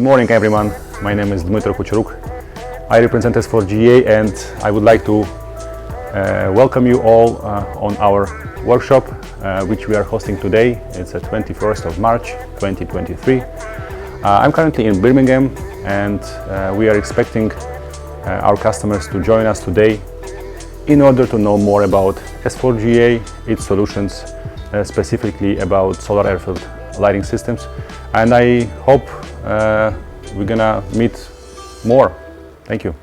morning everyone, my name is Dmytro Kucheruk. I represent S4GA and I would like to welcome you all on our workshop which we are hosting today. It's the 21st of March 2023. I'm currently in Birmingham and we are expecting our customers to join us today in order to know more about S4GA, its solutions, specifically about solar air-filled lighting systems. And I hope we're gonna meet more. Thank you.